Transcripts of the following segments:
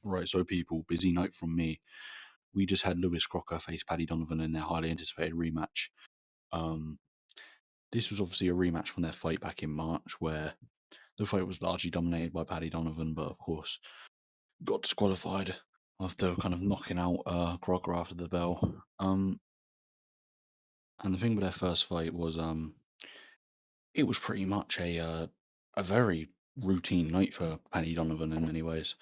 Right, so people, busy note from me. We just had Lewis Crocker face Paddy Donovan in their highly anticipated rematch. Um, this was obviously a rematch from their fight back in March, where the fight was largely dominated by Paddy Donovan, but of course got disqualified after kind of knocking out Crocker after the bell. And the thing with their first fight was it was pretty much a very routine night for Paddy Donovan in many ways.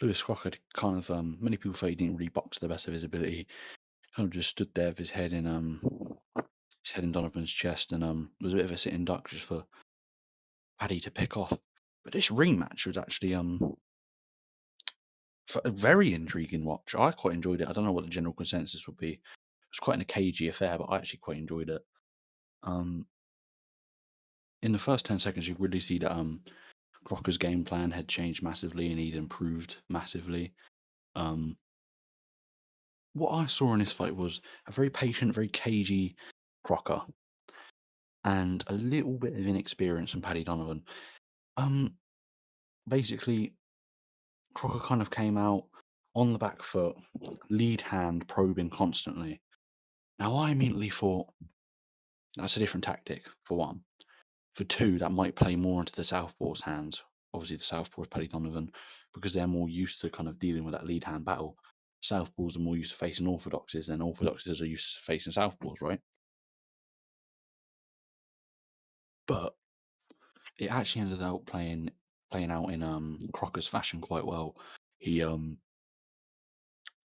Lewis Crocker kind of many people say he didn't really box to the best of his ability. Kind of just stood there with his head in Donovan's chest and was a bit of a sitting duck just for Paddy to pick off. But this rematch was actually a very intriguing watch. I quite enjoyed it. I don't know what the general consensus would be. It was quite a cagey affair, but I actually quite enjoyed it. Um, in the first 10 seconds, you really see that Crocker's game plan had changed massively and he'd improved massively. What I saw in this fight was a very patient, very cagey Crocker and a little bit of inexperience from Paddy Donovan. Basically, Crocker kind of came out on the back foot, lead hand probing constantly. Now, I immediately thought that's a different tactic, for one. For two, that might play more into the Southpaw's hands. Obviously, the Southpaw is Paddy Donovan because they're more used to kind of dealing with that lead hand battle. Southpaws are more used to facing orthodoxies, and orthodoxies are used to facing Southpaws, right? But it actually ended up playing out in Crocker's fashion quite well. He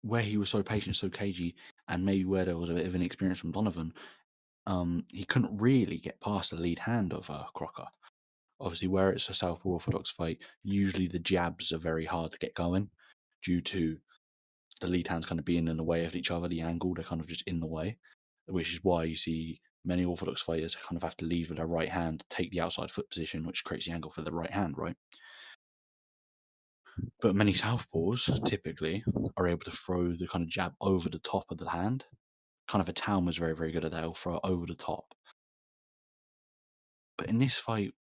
where he was so patient, so cagey, and maybe where there was a bit of inexperience from Donovan, he couldn't really get past the lead hand of Crocker. Obviously, where it's a Southpaw Orthodox fight, usually the jabs are very hard to get going due to the lead hands kind of being in the way of each other, the angle, they're kind of just in the way, which is why you see many Orthodox fighters kind of have to lead with their right hand, take the outside foot position, which creates the angle for the right hand, right? But many Southpaws typically are able to throw the kind of jab over the top of the hand. Kind of a town was very, very good at that. He'll throw it over the top. But in this fight,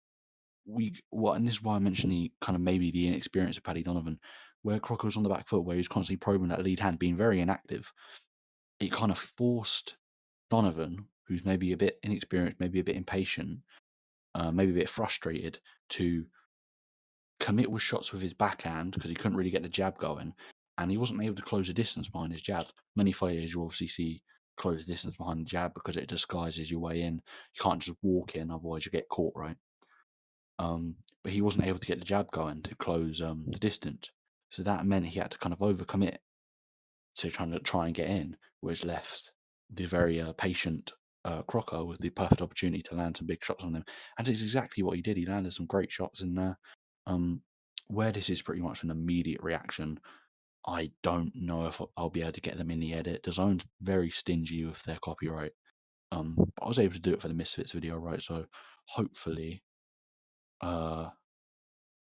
and this is why I mentioned the kind of maybe the inexperience of Paddy Donovan, where Crocker was on the back foot, where he was constantly probing that lead hand, being very inactive. It kind of forced Donovan, who's maybe a bit inexperienced, maybe a bit impatient, maybe a bit frustrated, to commit with shots with his backhand because he couldn't really get the jab going, and he wasn't able to close the distance behind his jab. Many fighters you obviously see close the distance behind the jab because it disguises your way in. You can't just walk in, otherwise you get caught, right? But he wasn't able to get the jab going to close the distance, so that meant he had to kind of overcommit to try and get in, which left the very patient Crocker with the perfect opportunity to land some big shots on him, and it's exactly what he did. He landed some great shots in there. Where this is pretty much an immediate reaction, I don't know if I'll be able to get them in the edit. The zone's very stingy with their copyright. But I was able to do it for the Misfits video, right? So hopefully, uh,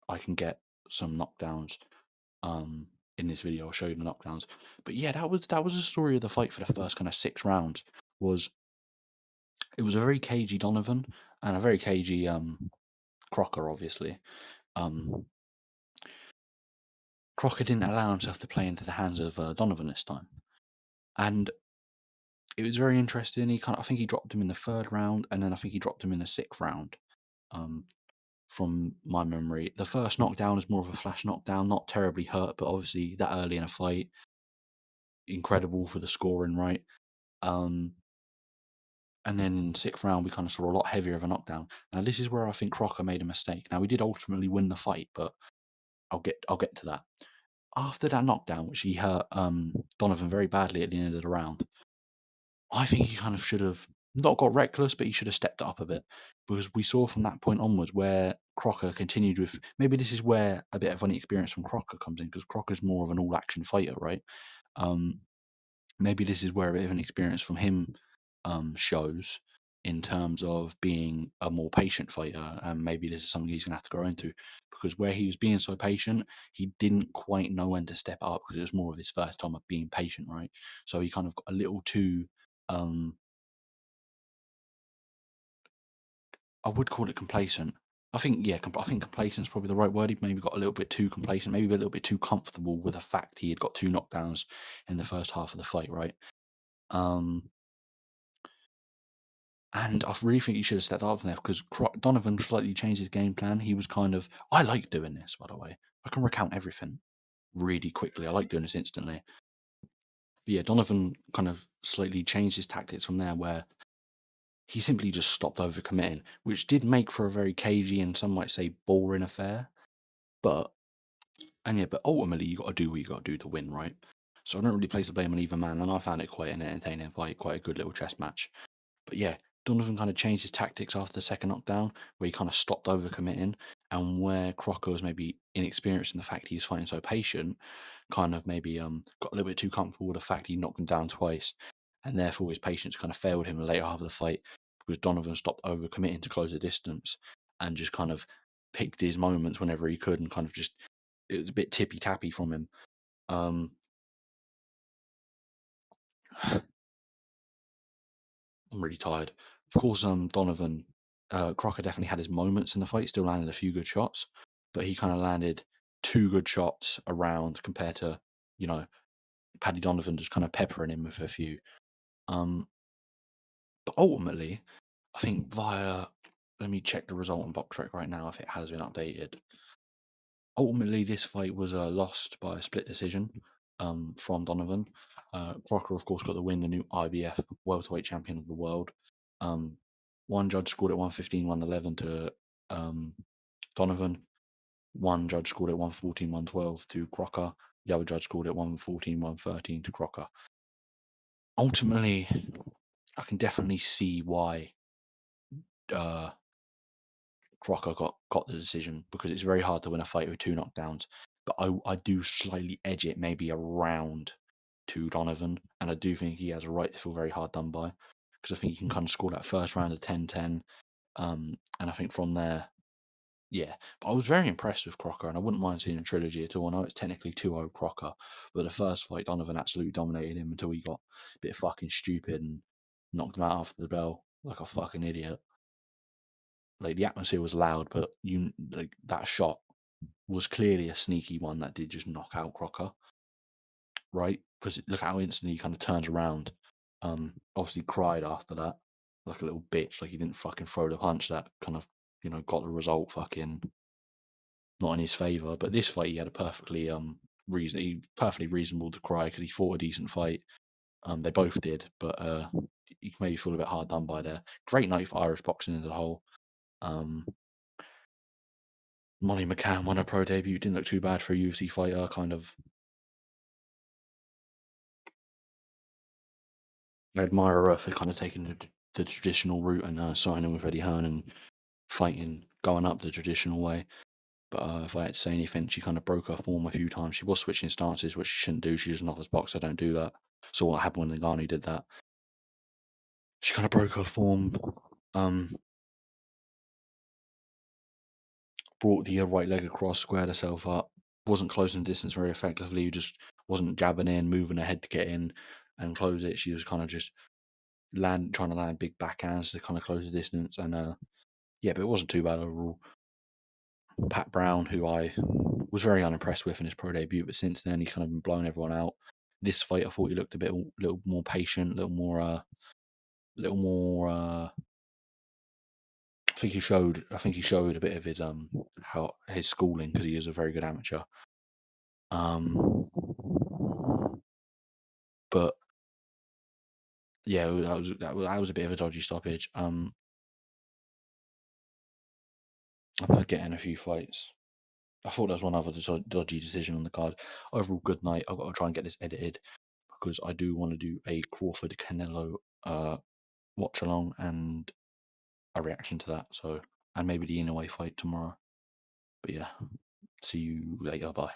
I can get some knockdowns in this video. I'll show you the knockdowns. But yeah, that was the story of the fight for the first kind of 6 rounds. It was a very cagey Donovan and a very cagey Crocker, obviously. Crocker didn't allow himself to play into the hands of Donovan this time, and it was very interesting. I think he dropped him in the 3rd round, and then I think he dropped him in the 6th round. From my memory, the first knockdown was more of a flash knockdown, not terribly hurt, but obviously that early in a fight, incredible for the scoring, right? And then in the 6th round, we kind of saw a lot heavier of a knockdown. Now, this is where I think Crocker made a mistake. Now, he did ultimately win the fight, but I'll get to that. After that knockdown, which he hurt Donovan very badly at the end of the round, I think he kind of should have not got reckless, but he should have stepped it up a bit, because we saw from that point onwards where Crocker continued with. Maybe this is where a bit of inexperience from Crocker comes in, because Crocker's more of an all-action fighter, right? Maybe this is where a bit of an experience from him shows in terms of being a more patient fighter, and maybe this is something he's going to have to grow into, because where he was being so patient, he didn't quite know when to step up, because it was more of his first time of being patient, right? So he kind of got a little too, I would call it complacent, I think yeah, I think complacent is probably the right word. He maybe got a little bit too complacent, maybe a little bit too comfortable with the fact he had got 2 knockdowns in the first half of the fight, right? Um, and I really think he should have stepped up from there because Donovan slightly changed his game plan. He was kind of, I like doing this, by the way. I can recount everything really quickly. I like doing this instantly. But yeah, Donovan kind of slightly changed his tactics from there, where he simply just stopped overcommitting, which did make for a very cagey and some might say boring affair. But but ultimately you got to do what you got to do to win, right? So I don't really place the blame on either man, and I found it quite an entertaining fight, quite a good little chess match. But yeah, Donovan kind of changed his tactics after the second knockdown, where he kind of stopped overcommitting, and where Crocker was maybe inexperienced in the fact he was fighting so patient, kind of maybe got a little bit too comfortable with the fact he knocked him down twice, and therefore his patience kind of failed him in the later half of the fight because Donovan stopped overcommitting to close the distance and just kind of picked his moments whenever he could and kind of just it was a bit tippy tappy from him. Um, I'm really tired. Of course, Donovan, Crocker definitely had his moments in the fight. Still landed a few good shots, but he kind of landed 2 good shots around compared to you know Paddy Donovan just kind of peppering him with a few. Um, but ultimately, I think via let me check the result on BoxRec right now if it has been updated. Ultimately, this fight was lost by a split decision from Donovan. Crocker, of course, got the win, the new IBF welterweight champion of the world. Um, one judge scored it 115, 111 to Donovan. One judge scored it 114, 112 to Crocker. The other judge scored it 114, 113 to Crocker. Ultimately, I can definitely see why uh, Crocker got the decision because it's very hard to win a fight with 2 knockdowns. But I do slightly edge it maybe around to Donovan, and I do think he has a right to feel very hard done by because I think he can kind of score that first round of 10-10. And I think from there, yeah. But I was very impressed with Crocker, and I wouldn't mind seeing a trilogy at all. I know it's technically 2-0 Crocker, but the first fight, Donovan absolutely dominated him until he got a bit fucking stupid and knocked him out after the bell like a fucking idiot. Like the atmosphere was loud, but you like that shot was clearly a sneaky one that did just knock out Crocker, right? Because look how instantly he kind of turns around. Obviously cried after that, like a little bitch. Like he didn't fucking throw the punch that kind of got the result fucking not in his favor. But this fight, he had a perfectly reasonable to cry because he fought a decent fight. They both did, but you can maybe feel a bit hard done by there. Great night for Irish boxing as a whole. Um, Molly McCann won her pro debut. Didn't look too bad for a UFC fighter. Kind of, I admire her for kind of taking the traditional route and signing with Eddie Hearn and fighting, going up the traditional way. But if I had to say anything, she kind of broke her form a few times. She was switching stances, which she shouldn't do. She's an office boxer. Don't do that. So what happened when Ngannou did that? She kind of broke her form. Um, Brought the right leg across, squared herself up. Wasn't closing the distance very effectively. Just wasn't jabbing in, moving her head to get in and close it. She was kind of just trying to land big backhands to kind of close the distance. And yeah, but it wasn't too bad overall. Pat Brown, who I was very unimpressed with in his pro debut, but since then he's kind of been blowing everyone out. This fight, I thought he looked a little more patient, a little more. I think he showed a bit of his how his schooling because he is a very good amateur. Um, but yeah, that was a bit of a dodgy stoppage. I'm forgetting a few fights. I thought there was one other dodgy decision on the card. Overall, good night. I've got to try and get this edited because I do want to do a Crawford Canelo watch along and a reaction to that. So and maybe the in away fight tomorrow. But yeah, see you later. Bye.